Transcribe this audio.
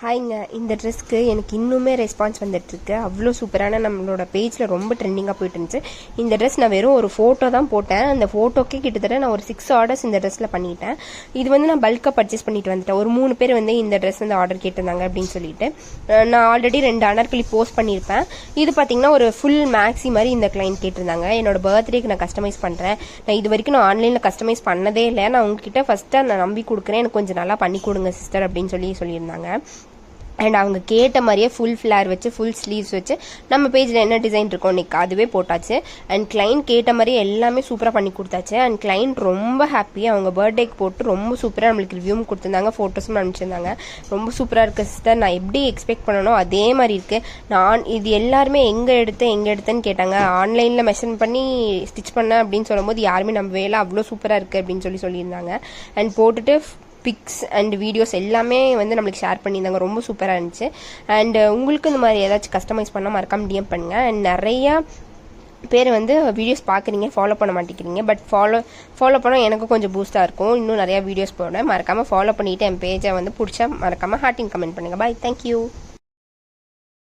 ஹாய்ங்க. இந்த ட்ரெஸ்க்கு எனக்கு இன்னுமே ரெஸ்பான்ஸ் வந்துட்டுருக்கு. அவ்வளோ சூப்பரான நம்மளோட பேஜில் ரொம்ப ட்ரெண்டிங்காக போயிட்டு இருந்துச்சு. இந்த ட்ரெஸ் நான் வெறும் ஒரு ஃபோட்டோ தான் போட்டேன். அந்த ஃபோட்டோக்கே கிட்டத்தட்ட நான் ஒரு 6 ஆர்டர்ஸ் இந்த ட்ரெஸ்ஸில் பண்ணிட்டேன். இது வந்து நான் பல்காக பர்ச்சேஸ் பண்ணிட்டு வந்துட்டேன். ஒரு 3 பேர் வந்து இந்த ட்ரெஸ் வந்து ஆர்டர் கேட்டிருந்தாங்க அப்படின்னு சொல்லிட்டு நான் ஆல்ரெடி 2 அனார்கலி போஸ்ட் பண்ணியிருப்பேன். இது பார்த்தீங்கன்னா ஒரு ஃபுல் மேக்ஸி மாதிரி இந்த கிளைண்ட் கேட்டிருந்தாங்க. என்னோட பர்த்டேக்கு நான் கஸ்டமைஸ் பண்ணுறேன். நான் இது வரைக்கும் நான் ஆன்லைனில் கஸ்டமைஸ் பண்ணதே இல்லை. நான் உங்ககிட்ட ஃபஸ்ட்டாக நான் நம்பி கொடுக்குறேன், எனக்கு கொஞ்சம் நல்லா பண்ணி கொடுங்க சிஸ்டர் அப்படின்னு சொல்லியிருந்தாங்க. அண்ட் அவங்க கேட்ட மாதிரியே ஃபுல் ஃப்ளேர் வச்சு ஃபுல் ஸ்லீவ்ஸ் வச்சு நம்ம பேஜில் என்ன டிசைன் இருக்கோ இன்னைக்கு அதுவே போட்டாச்சு. அண்ட் கிளைண்ட் கேட்ட மாதிரியே எல்லாமே சூப்பராக பண்ணி கொடுத்தாச்சு. அண்ட் கிளைண்ட் ரொம்ப ஹாப்பி. அவங்க பர்த்டேக்கு போட்டு ரொம்ப சூப்பராக நம்மளுக்கு ரிவ்யூவும் கொடுத்துருந்தாங்க, ஃபோட்டோஸும் அனுப்பிச்சிருந்தாங்க. ரொம்ப சூப்பராக இருக்குது சிஸ்டர், நான் எப்படி எக்ஸ்பெக்ட் பண்ணணும் அதே மாதிரி இருக்குது. நான் இது எல்லாருமே எங்கே எடுத்தேன்னு கேட்டாங்க. ஆன்லைனில் மெஷர் பண்ணி ஸ்டிச் பண்ணேன் அப்படின்னு சொல்லும்போது யாருமே நம்ம வேலை அவ்வளோ சூப்பராக இருக்குது அப்படின்னு சொல்லியிருந்தாங்க. அண்ட் போட்டுட்டு பிக்ஸ் அண்ட் வீடியோஸ் எல்லாமே வந்து நம்மளுக்கு ஷேர் பண்ணியிருந்தாங்க. ரொம்ப சூப்பராக இருந்துச்சு. அண்ட் உங்களுக்கு இந்த மாதிரி ஏதாச்சும் கஸ்டமைஸ் பண்ணால் மறக்காம டிஎம் பண்ணுங்கள். அண்ட் நிறையா பேர் வந்து வீடியோஸ் பார்க்குறீங்க, ஃபாலோ பண்ண மாட்டேங்கிறீங்க. பட் ஃபாலோ பண்ணால் எனக்கு கொஞ்சம் பூஸ்ட்டாக இருக்கும். இன்னும் நிறையா வீடியோஸ் போடுறேன். மறக்காமல் ஃபாலோ பண்ணிவிட்டு என் பேஜை வந்து பிடிச்சா மறக்காமல் ஹார்ட்டிங் கமெண்ட் பண்ணுங்கள். பாய், தேங்க்யூ.